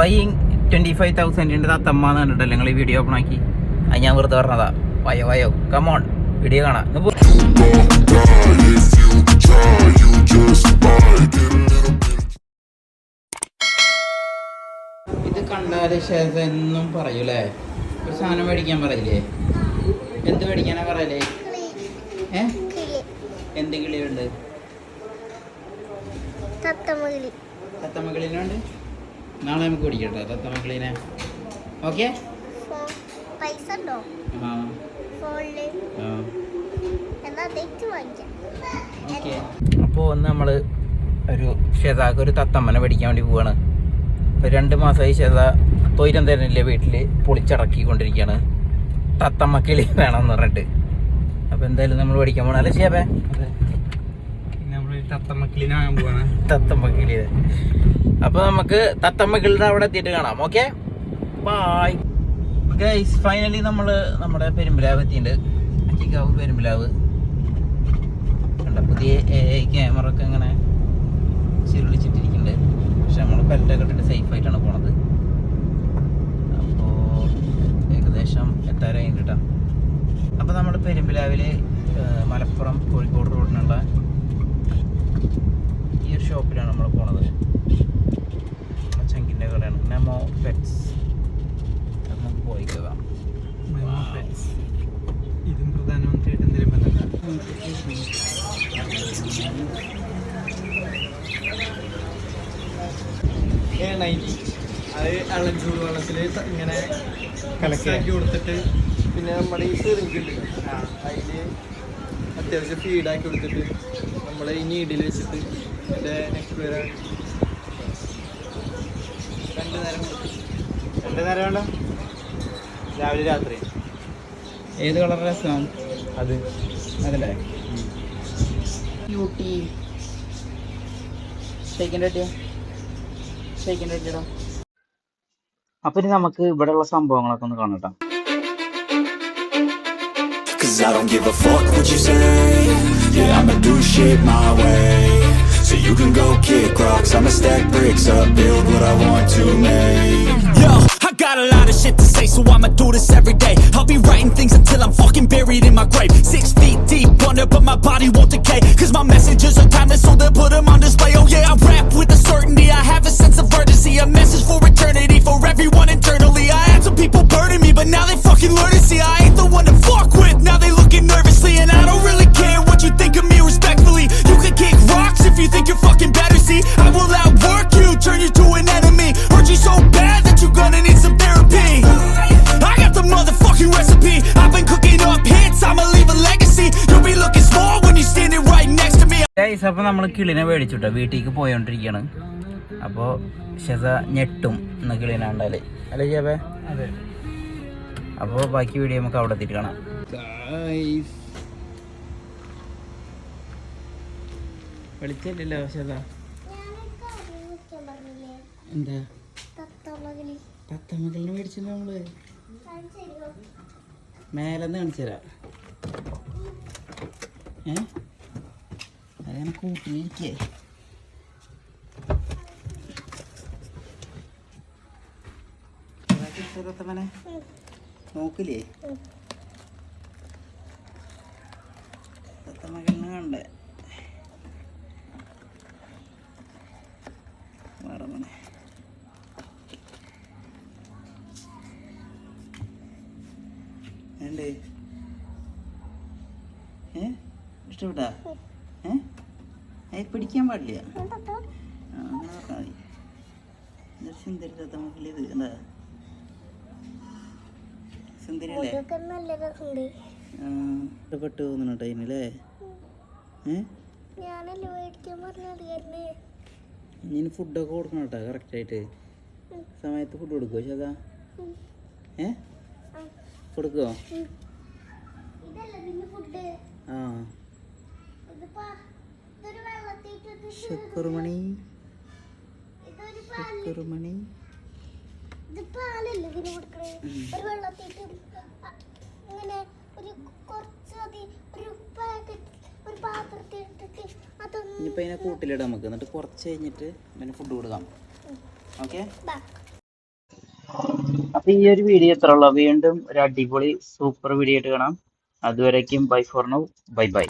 Buying 25,000 തത്തമ്മ എന്ന് കണ്ടിട്ടല്ലേ നിങ്ങൾ ഈ വീഡിയോ ഓപ്പൺ ആക്കി? അത് ഞാൻ വെറുതെ പറഞ്ഞതാ. വയോ വയോ കമോൺ വീഡിയോ കാണാം. ഇത് കണ്ടാല് ശേഷം എന്നും പറയൂലേ, ഒരു സാധനം മേടിക്കാൻ പറയില്ലേ? എന്ത് മേടിക്കാനാ പറയലേ? എന്ത് കിളിയുണ്ട്? തത്തമ്മക്കിളിനുണ്ട്. നാളെ നമുക്ക് പിടിക്കട്ടോ തത്തമ്മക്കിളിനെ. ഓക്കെ. അപ്പോൾ ഒന്ന് നമ്മള് ഷെതാക്ക് ഒരു തത്തമ്മനെ മേടിക്കാൻ വേണ്ടി പോവാണ്. 2 മാസമായി ഷെത തൊയിരം തരുന്നില്ലേ, വീട്ടില് പൊളിച്ചടക്കിക്കൊണ്ടിരിക്കുകയാണ്. തത്തമ്മക്കിളി വേണമെന്ന് പറഞ്ഞിട്ട്. അപ്പൊ എന്തായാലും നമ്മൾ മേടിക്കാൻ പോകണം അല്ലേ ഷേബേ? തത്തമ്മക്കിളി. അപ്പൊ നമുക്ക് തത്തമ്മക്കിളിയുടെ അവിടെ എത്തിയിട്ട് കാണാം. Okay, bye guys. ഫൈനലി നമ്മള് നമ്മുടെ പെരുമ്പിലാവ് എത്തിയിട്ടുണ്ട്. അഞ്ചിക്കാവ് പെരുമ്പിലാവ് കണ്ട പുതിയ AI ക്യാമറ ഒക്കെ ഇങ്ങനെ ചിരുളിച്ചിട്ടിരിക്കുന്നുണ്ട്. പക്ഷെ നമ്മൾ ബെൽറ്റൊക്കെ ഇട്ടിട്ട് സേഫ് ആയിട്ടാണ് പോണത്. അപ്പോൾ ഏകദേശം എത്താറായി കേട്ടോ. അപ്പോൾ നമ്മൾ പെരുമ്പിലാവില് മലപ്പുറം കോഴിക്കോട് റോഡിനുള്ള ഈ ഒരു ഷോപ്പിലാണ് നമ്മൾ പോണത്. ചങ്കിൻ്റെ കടയാണ് നെമോ പെറ്റ്സ്. അത് നമുക്ക് പോയി കേൾക്കാം. ഇതും പ്രധാനമന്ത്രിയായിട്ട് എന്തെങ്കിലും ബന്ധമുണ്ടോ? അത് അളൻ ചൂട് വെള്ളത്തിൽ ഇങ്ങനെ കലക്കാക്കി കൊടുത്തിട്ട് പിന്നെ നമ്മുടെ ഈ സിറിഞ്ചുണ്ട് അതിൽ അത്യാവശ്യം ഫീഡാക്കി കൊടുത്തിട്ട് നമ്മൾ ഈ നീഡിൽ വെച്ചിട്ട് എൻ്റെ നെക്സ്റ്റ് വരെ 2 നേരം വേണ്ട, രാവിലെ രാത്രി. ഏത് കളർ രസമാണ് അത്? അതല്ലേ ക്യൂട്ടി. ഷെയ്ക്കിൻ്റെ അപ്പൊ ഇനി നമുക്ക് ഇവിടെയുള്ള സംഭവങ്ങളൊക്കെ ഒന്ന് കാണട്ടോ. Cause I don't give a fuck what you say. Yeah, I'ma do shit my way. So you can go kick rocks, I'ma stack bricks up, build what I want to make. Yo, I got a lot of shit to say, so I'ma do this every day. I'll be writing things until I'm fucking buried in my grave. 6 feet deep under, but my body won't decay. Cause my messages are timeless, so they'll put them on display. Oh yeah, I rap with a certainty, I have a sense of urgency. A message for eternity, for everyone internally. I had some people burning me, but now they fucking learn to see I ain't the one to fuck with. Now they looking nervously, and I don't really care what you think of me respectfully. You can kick rocks if you think you're fucking better, see. I will outwork you, turn you to an enemy. Hurt you so bad that you're gonna need some therapy. I got the motherfucking recipe. I've been cooking up hits, I'ma leave a legacy. You'll be looking small when you're standing right next to me. Guys, അപ്പോൾ നമ്മൾ കിളിനെ മേടിച്ചുട്ടോ വീട്ടിലേക്ക് പോയോണ്ടിരിക്കുകയാണ്. അപ്പോൾ ഷെസ ഞെട്ടും എന്ന കിളിനെ കണ്ടാല് അല്ലേ ഷേബേ? അതെ. അപ്പോൾ ബാക്കി വീഡിയോ നമുക്ക് അവിടെ എത്തിയിട്ട് കാണാം. വിളിച്ചില്ലല്ലോ ഷെസ. എന്താ തത്തമ്മകളിനെ മേടിച്ചിട്ടുണ്ടോ നമ്മള്? മേലെന്ന് കാണിച്ചു തരാം. അതങ്ങനെ കൂട്ടിലിരിക്കേ. തത്തമ്മനെ നോക്കില്ലേ? തത്തമ്മകളിനെ കണ്ടേ വേറെങ്ങനെ വേണ്ടേ? ഇഷ്ടപ്പെട്ടാ? പിടിക്കാൻ പാടില്ല. അങ്ങനെ പറഞ്ഞാൽ മതി. സുന്ദരി തത്തമ്മക്കിളി ഇത് എന്താ സുന്ദരിയല്ലേ? ഇഷ്ടപ്പെട്ടു തോന്നണ ടൈമില്ലേ? ഇനി ഫുഡൊക്കെ കൊടുക്കണം കേട്ടോ കറക്റ്റായിട്ട്. സമയത്ത് ഫുഡ് കൊടുക്കുമോ ചേതാ? കൊടുക്കുമോ? ആ ശുക്രമണി ശുക്രമണി ഇനിയിപ്പോൾ ഇതിനെ കൂട്ടിലിടാം നമുക്ക്. എന്നിട്ട് കുറച്ച് കഴിഞ്ഞിട്ട് പിന്നെ ഫുഡ് കൊടുക്കാം. ഓക്കെ. അപ്പൊ ഈ ഒരു വീഡിയോ എത്ര ഉള്ളൂ. വീണ്ടും ഒരു അടിപൊളി സൂപ്പർ വീഡിയോ ആയിട്ട് കാണാം. അതുവരേക്കും bye for now. Bye by.